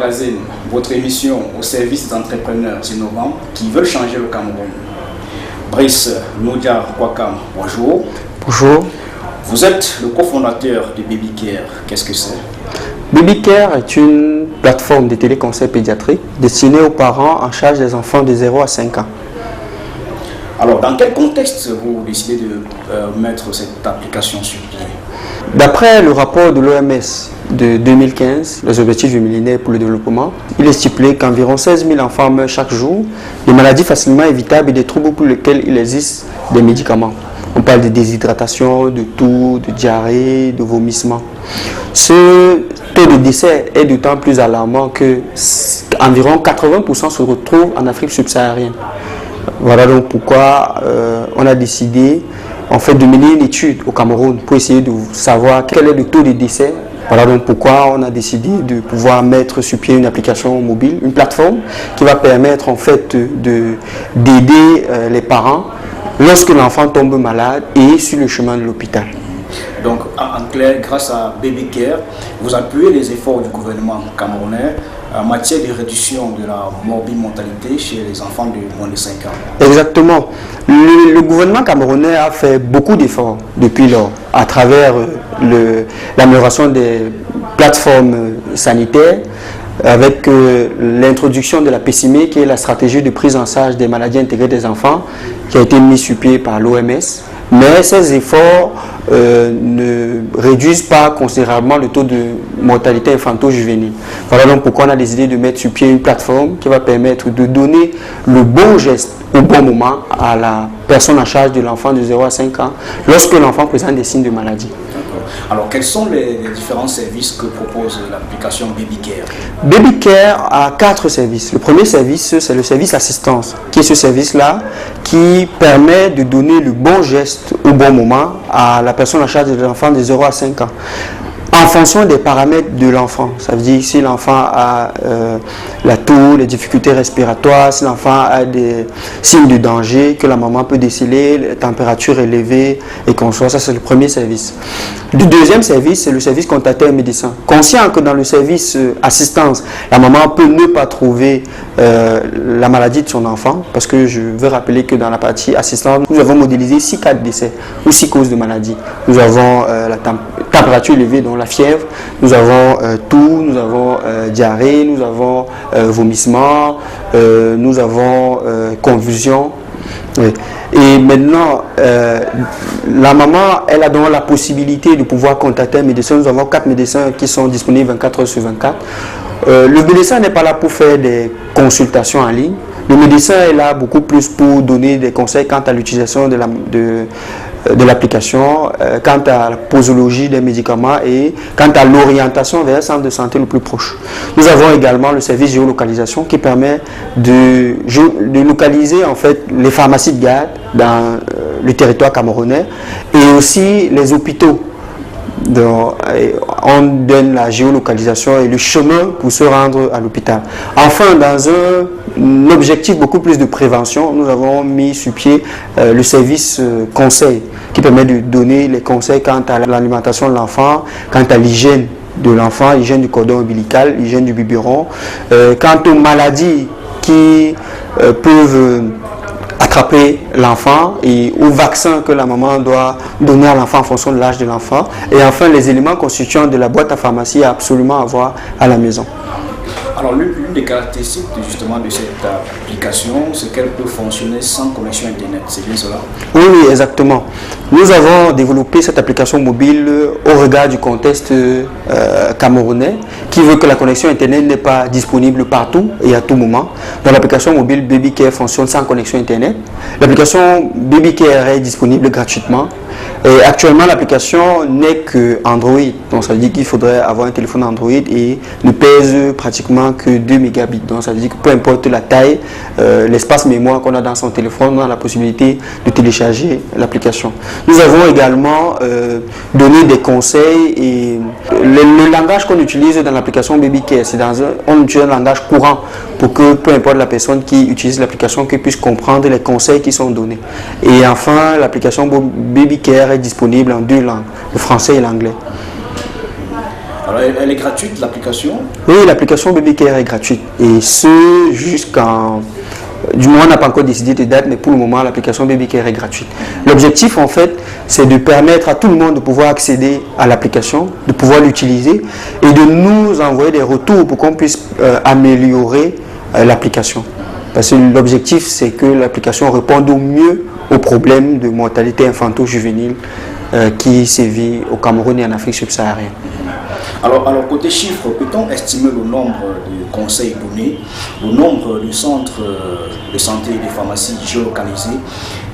Magazine, votre émission au service des entrepreneurs innovants qui veulent changer le Cameroun. Brice Noudiar Kwakam, bonjour. Bonjour. Vous êtes le cofondateur de BabyCare. Qu'est-ce que c'est? BabyCare est une plateforme de téléconseil pédiatrique destinée aux parents en charge des enfants de 0 à 5 ans. Alors, dans quel contexte vous décidez de mettre cette application sur pied? D'après le rapport de l'OMS de 2015, les objectifs du millénaire pour le développement, il est stipulé qu'environ 16 000 enfants meurent chaque jour de maladies facilement évitables et des troubles pour lesquels il existe des médicaments. On parle de déshydratation, de toux, de diarrhée, de vomissement. Ce taux de décès est d'autant plus alarmant que environ 80% se retrouvent en Afrique subsaharienne. Voilà donc pourquoi on a décidé en fait de mener une étude au Cameroun pour essayer de savoir quel est le taux de décès. Voilà donc pourquoi on a décidé de pouvoir mettre sur pied une application mobile, une plateforme qui va permettre en fait d'aider les parents lorsque l'enfant tombe malade et sur le chemin de l'hôpital. Donc en clair, grâce à BabyCare, vous appuyez les efforts du gouvernement camerounais en matière de réduction de la morbimortalité chez les enfants de moins de 5 ans. Exactement. Le gouvernement camerounais a fait beaucoup d'efforts depuis lors à travers l'amélioration des plateformes sanitaires avec l'introduction de la PCME qui est la stratégie de prise en charge des maladies intégrées des enfants qui a été mise sur pied par l'OMS. Mais ces efforts ne réduisent pas considérablement le taux de mortalité infanto-juvénile. Voilà donc pourquoi on a décidé de mettre sur pied une plateforme qui va permettre de donner le bon geste au bon moment à la personne en charge de l'enfant de 0 à 5 ans lorsque l'enfant présente des signes de maladie. Alors, quels sont les différents services que propose l'application BabyCare? BabyCare a 4 services. Le premier service, c'est le service assistance, qui est ce service-là qui permet de donner le bon geste au bon moment à la personne en charge de l'enfant de 0 à 5 ans. En fonction des paramètres de l'enfant, ça veut dire si l'enfant a la toux, les difficultés respiratoires, si l'enfant a des signes de danger que la maman peut déceler, les températures élevées et consorts, ça c'est le premier service. Le deuxième service, c'est le service contacter un médecin. Conscient que dans le service assistance, la maman peut ne pas trouver la maladie de son enfant, parce que je veux rappeler que dans la partie assistance, nous avons modélisé 6 cas de décès ou 6 causes de maladie. Nous avons la température élevée, dont la fièvre, nous avons toux, nous avons diarrhée, nous avons vomissement, nous avons convulsion. Oui. Et maintenant, la maman, elle a donc la possibilité de pouvoir contacter un médecin. Nous avons 4 médecins qui sont disponibles 24 heures sur 24. Le médecin n'est pas là pour faire des consultations en ligne. Le médecin est là beaucoup plus pour donner des conseils quant à l'utilisation de l'application, quant à la posologie des médicaments et quant à l'orientation vers un centre de santé le plus proche. Nous avons également le service géolocalisation qui permet de localiser en fait les pharmacies de garde dans le territoire camerounais et aussi les hôpitaux. Donc, on donne la géolocalisation et le chemin pour se rendre à l'hôpital. Enfin, dans un objectif beaucoup plus de prévention, nous avons mis sur pied le service conseil qui permet de donner les conseils quant à l'alimentation de l'enfant, quant à l'hygiène de l'enfant, l'hygiène du cordon ombilical, l'hygiène du biberon, quant aux maladies qui peuvent attraper l'enfant et aux vaccins que la maman doit donner à l'enfant en fonction de l'âge de l'enfant. Et enfin, les éléments constituants de la boîte à pharmacie à absolument avoir à la maison. Alors, l'une des caractéristiques justement de cette application, c'est qu'elle peut fonctionner sans connexion Internet. C'est bien cela? Oui, exactement. Nous avons développé cette application mobile au regard du contexte camerounais qui veut que la connexion Internet n'est pas disponible partout et à tout moment. Donc, l'application mobile BabyCare fonctionne sans connexion Internet. L'application BabyCare est disponible gratuitement. Et actuellement, l'application n'est que Android. Donc, ça veut dire qu'il faudrait avoir un téléphone Android et ne pèse pratiquement que 2 mégabits. Donc, ça veut dire que peu importe la taille, l'espace mémoire qu'on a dans son téléphone, on a la possibilité de télécharger l'application. Nous avons également donné des conseils et le langage qu'on utilise dans l'application BabyCare, c'est on utilise un langage courant pour que peu importe la personne qui utilise l'application, qu'elle puisse comprendre les conseils qui sont donnés. Et enfin, l'application BabyCare est disponible en 2 langues, le français et l'anglais. Alors, elle est gratuite, l'application? Oui, l'application BabyCare est gratuite. Et ce, jusqu'en... Du moins, on n'a pas encore décidé de date, mais pour le moment, l'application BabyCare est gratuite. L'objectif, en fait, c'est de permettre à tout le monde de pouvoir accéder à l'application, de pouvoir l'utiliser et de nous envoyer des retours pour qu'on puisse améliorer l'application. Parce que l'objectif, c'est que l'application réponde au mieux aux problèmes de mortalité infanto-juvénile qui sévit au Cameroun et en Afrique subsaharienne. Alors, côté chiffres, peut-on estimer le nombre de conseils donnés, le nombre de centres de santé et des pharmacies géolocalisés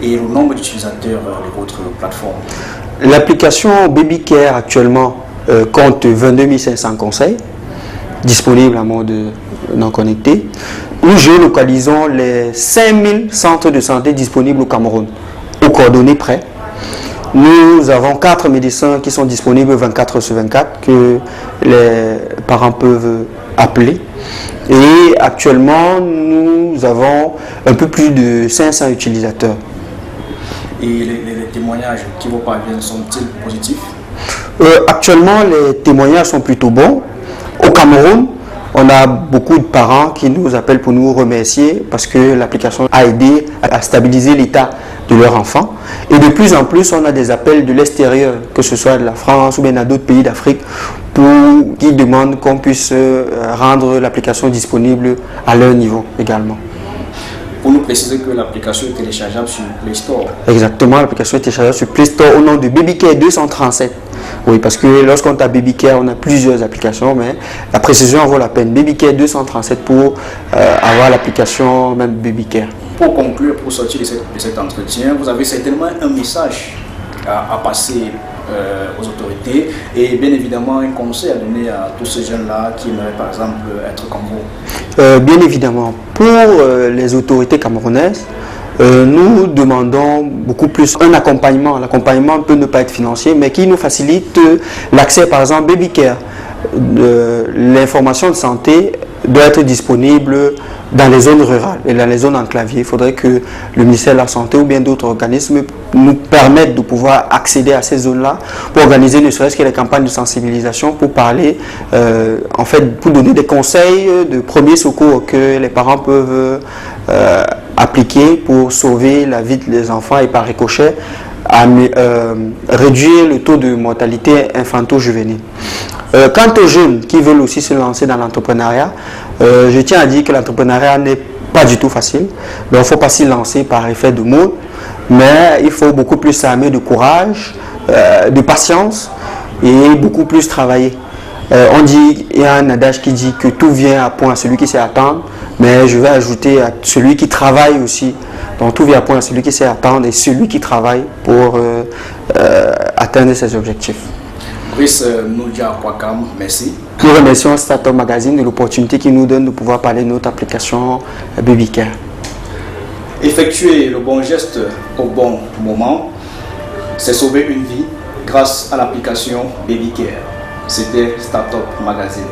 et le nombre d'utilisateurs de votre plateforme? L'application BabyCare actuellement compte 22 500 conseils disponibles en mode non connecté. Nous géolocalisons les 5000 centres de santé disponibles au Cameroun, aux coordonnées près. Nous avons 4 médecins qui sont disponibles 24 sur 24 que les parents peuvent appeler. Et actuellement, nous avons un peu plus de 500 utilisateurs. Et les témoignages qui vous parviennent sont-ils positifs? Actuellement, les témoignages sont plutôt bons. Au Cameroun, on a beaucoup de parents qui nous appellent pour nous remercier parce que l'application a aidé à stabiliser l'état de leur enfant. Et de plus en plus, on a des appels de l'extérieur, que ce soit de la France ou bien d'autres pays d'Afrique, qui demandent qu'on puisse rendre l'application disponible à leur niveau également. Pour nous préciser que l'application est téléchargeable sur Play Store. Exactement, l'application est téléchargeable sur Play Store au nom de BabyCare 237. Oui, parce que lorsqu'on tape BabyCare, on a plusieurs applications, mais la précision en vaut la peine. BabyCare 237 pour avoir l'application même BabyCare. Pour conclure, pour sortir de cet entretien, vous avez certainement un message à passer aux autorités et bien évidemment un conseil à donner à tous ces jeunes-là qui aimeraient par exemple être comme vous. Bien évidemment, pour les autorités camerounaises, nous demandons beaucoup plus un accompagnement. L'accompagnement peut ne pas être financier, mais qui nous facilite l'accès, par exemple, BabyCare. L'information de santé doit être disponible dans les zones rurales et dans les zones enclavées. Il faudrait que le ministère de la Santé ou bien d'autres organismes nous permettent de pouvoir accéder à ces zones-là pour organiser ne serait-ce que les campagnes de sensibilisation pour parler, en fait, pour donner des conseils de premiers secours que les parents peuvent appliquer pour sauver la vie des enfants et par ricochet réduire le taux de mortalité infanto-juvénile. Quant aux jeunes qui veulent aussi se lancer dans l'entrepreneuriat, je tiens à dire que l'entrepreneuriat n'est pas du tout facile. Donc, il ne faut pas s'y lancer par effet de mode, mais il faut beaucoup plus s'armer de courage, de patience et beaucoup plus travailler. On dit, il y a un adage qui dit que tout vient à point à celui qui sait attendre, mais je vais ajouter à celui qui travaille aussi. Donc tout vient à point à celui qui sait attendre et celui qui travaille pour atteindre ses objectifs. Brice Noudia Kwakam, merci. Nous remercions Startup Magazine de l'opportunité qu'il nous donne de pouvoir parler de notre application BabyCare. Effectuer le bon geste au bon moment, c'est sauver une vie grâce à l'application BabyCare. C'était Startup Magazine.